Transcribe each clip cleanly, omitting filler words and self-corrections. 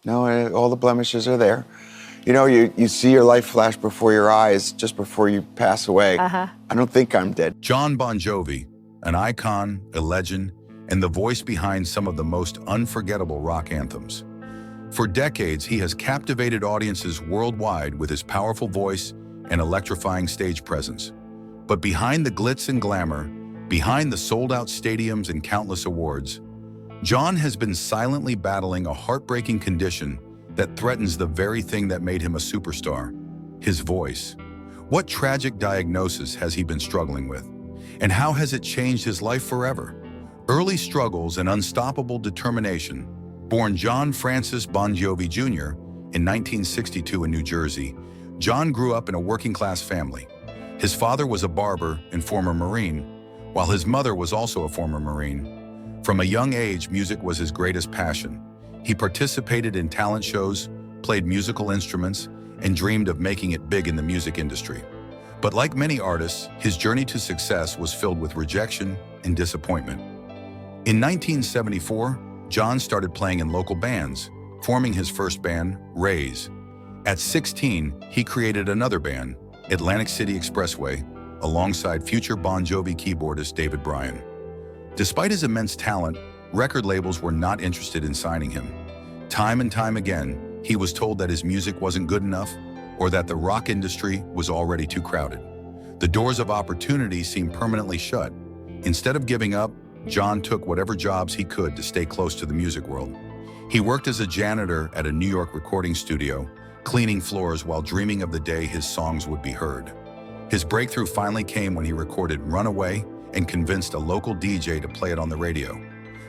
No, all the blemishes are there. You know, you see your life flash before your eyes just before you pass away. I don't think I'm dead. Jon Bon Jovi, an icon, a legend, and the voice behind some of the most unforgettable rock anthems. For decades, he has captivated audiences worldwide with his powerful voice and electrifying stage presence. But behind the glitz and glamour, behind the sold-out stadiums and countless awards, Jon has been silently battling a heartbreaking condition that threatens the very thing that made him a superstar, his voice. What tragic diagnosis has he been struggling with? And how has it changed his life forever? Early struggles and unstoppable determination. Born John Francis Bon Jovi Jr. in 1962 in New Jersey, Jon grew up in a working-class family. His father was a barber and former Marine, while his mother was also a former Marine. From a young age, music was his greatest passion. He participated in talent shows, played musical instruments, and dreamed of making it big in the music industry. But like many artists, his journey to success was filled with rejection and disappointment. In 1974, Jon started playing in local bands, forming his first band, Rays. At 16, he created another band, Atlantic City Expressway, alongside future Bon Jovi keyboardist David Bryan. Despite his immense talent, record labels were not interested in signing him. Time and time again, he was told that his music wasn't good enough or that the rock industry was already too crowded. The doors of opportunity seemed permanently shut. Instead of giving up, Jon took whatever jobs he could to stay close to the music world. He worked as a janitor at a New York recording studio, cleaning floors while dreaming of the day his songs would be heard. His breakthrough finally came when he recorded Runaway and convinced a local DJ to play it on the radio.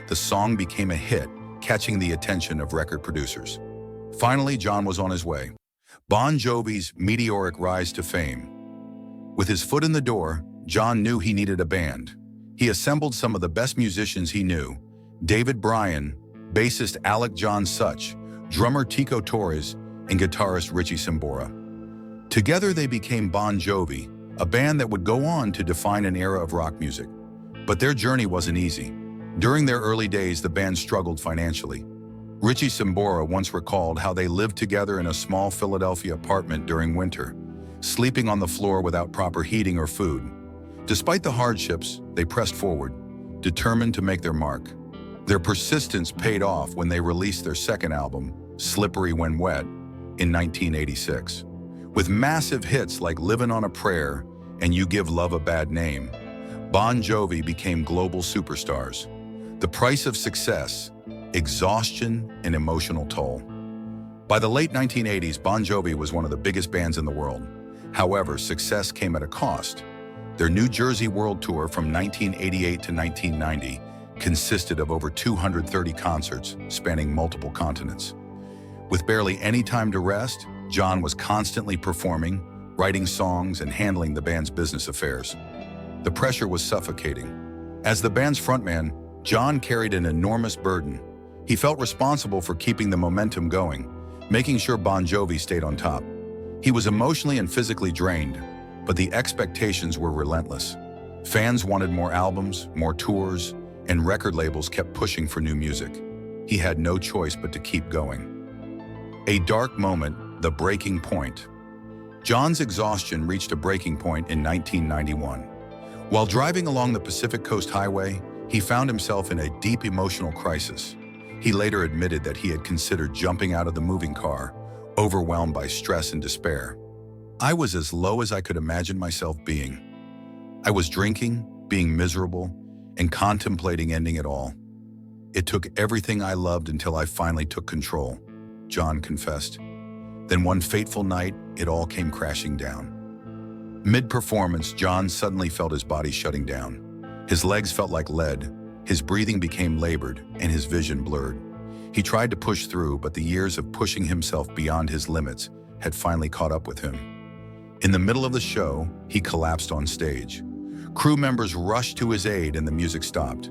The song became a hit, catching the attention of record producers. Finally, Jon was on his way. Bon Jovi's meteoric rise to fame. With his foot in the door, Jon knew he needed a band. He assembled some of the best musicians he knew: David Bryan, bassist Alec John Such, drummer Tico Torres, and guitarist Richie Sambora. Together they became Bon Jovi, a band that would go on to define an era of rock music. But their journey wasn't easy. During their early days, the band struggled financially. Richie Sambora once recalled how they lived together in a small Philadelphia apartment during winter, sleeping on the floor without proper heating or food. Despite the hardships, they pressed forward, determined to make their mark. Their persistence paid off when they released their second album, Slippery When Wet, in 1986. With massive hits like Livin' on a Prayer and You Give Love a Bad Name, Bon Jovi became global superstars. The price of success: exhaustion and emotional toll. By the late 1980s, Bon Jovi was one of the biggest bands in the world. However, success came at a cost. Their New Jersey World Tour from 1988 to 1990 consisted of over 230 concerts spanning multiple continents. With barely any time to rest, Jon was constantly performing, writing songs, and handling the band's business affairs. The pressure was suffocating. As the band's frontman, Jon carried an enormous burden. He felt responsible for keeping the momentum going, making sure Bon Jovi stayed on top. He was emotionally and physically drained, but the expectations were relentless. Fans wanted more albums, more tours, and record labels kept pushing for new music. He had no choice but to keep going. A dark moment, the breaking point. Jon's exhaustion reached a breaking point in 1991. While driving along the Pacific Coast Highway, he found himself in a deep emotional crisis. He later admitted that he had considered jumping out of the moving car, overwhelmed by stress and despair. "I was as low as I could imagine myself being. I was drinking, being miserable, and contemplating ending it all. It took everything I loved until I finally took control," Jon confessed. Then one fateful night, it all came crashing down. Mid-performance, Jon suddenly felt his body shutting down. His legs felt like lead, his breathing became labored, and his vision blurred. He tried to push through, but the years of pushing himself beyond his limits had finally caught up with him. In the middle of the show, he collapsed on stage. Crew members rushed to his aid and the music stopped.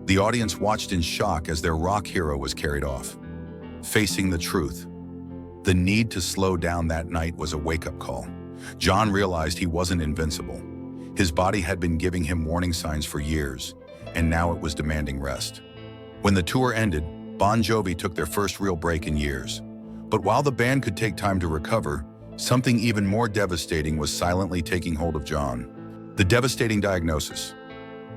The audience watched in shock as their rock hero was carried off. Facing the truth, the need to slow down that night was a wake-up call. Jon realized he wasn't invincible. His body had been giving him warning signs for years, and now it was demanding rest. When the tour ended, Bon Jovi took their first real break in years. But while the band could take time to recover, something even more devastating was silently taking hold of Jon. The devastating diagnosis.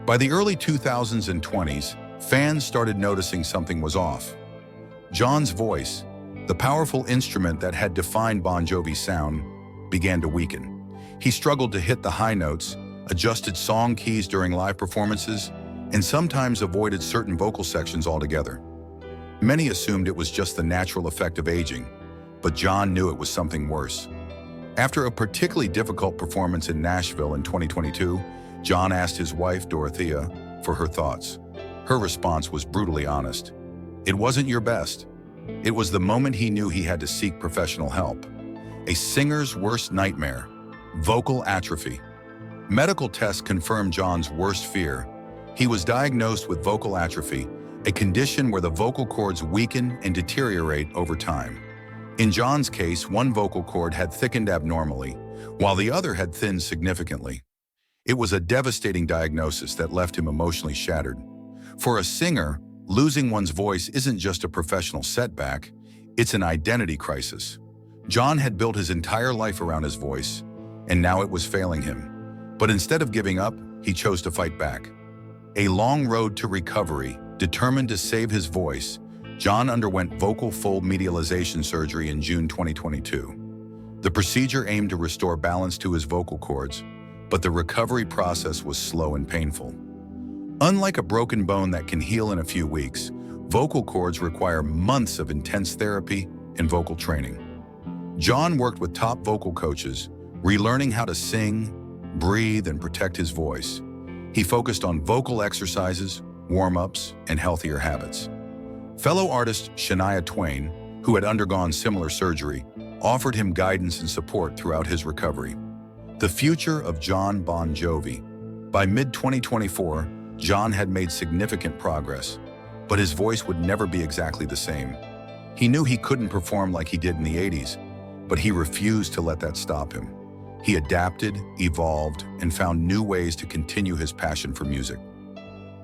By the early 2000s and 20s, fans started noticing something was off. Jon's voice, the powerful instrument that had defined Bon Jovi's sound, began to weaken. He struggled to hit the high notes, adjusted song keys during live performances, and sometimes avoided certain vocal sections altogether. Many assumed it was just the natural effect of aging, but Jon knew it was something worse. After a particularly difficult performance in Nashville in 2022, Jon asked his wife, Dorothea, for her thoughts. Her response was brutally honest. It wasn't your best. It was the moment he knew he had to seek professional help. A singer's worst nightmare, vocal atrophy. Medical tests confirmed Jon's worst fear. He was diagnosed with vocal atrophy, a condition where the vocal cords weaken and deteriorate over time. In Jon's case, one vocal cord had thickened abnormally, while the other had thinned significantly. It was a devastating diagnosis that left him emotionally shattered. For a singer, losing one's voice isn't just a professional setback, it's an identity crisis. Jon had built his entire life around his voice, and now it was failing him. But instead of giving up, he chose to fight back. A long road to recovery, determined to save his voice, Jon underwent vocal fold medialization surgery in June 2022. The procedure aimed to restore balance to his vocal cords, but the recovery process was slow and painful. Unlike a broken bone that can heal in a few weeks, vocal cords require months of intense therapy and vocal training. Jon worked with top vocal coaches, relearning how to sing, breathe, and protect his voice. He focused on vocal exercises, warm-ups, and healthier habits. Fellow artist Shania Twain, who had undergone similar surgery, offered him guidance and support throughout his recovery. The future of Jon Bon Jovi. By mid-2024, Jon had made significant progress, but his voice would never be exactly the same. He knew he couldn't perform like he did in the 80s, but he refused to let that stop him. He adapted, evolved, and found new ways to continue his passion for music.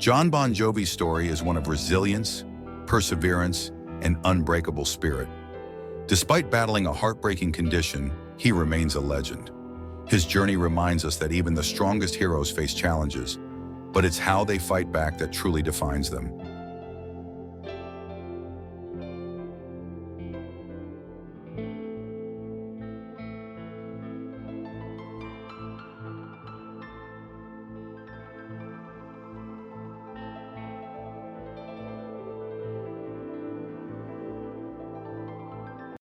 Jon Bon Jovi's story is one of resilience, perseverance, and unbreakable spirit. Despite battling a heartbreaking condition, he remains a legend. His journey reminds us that even the strongest heroes face challenges, but it's how they fight back that truly defines them.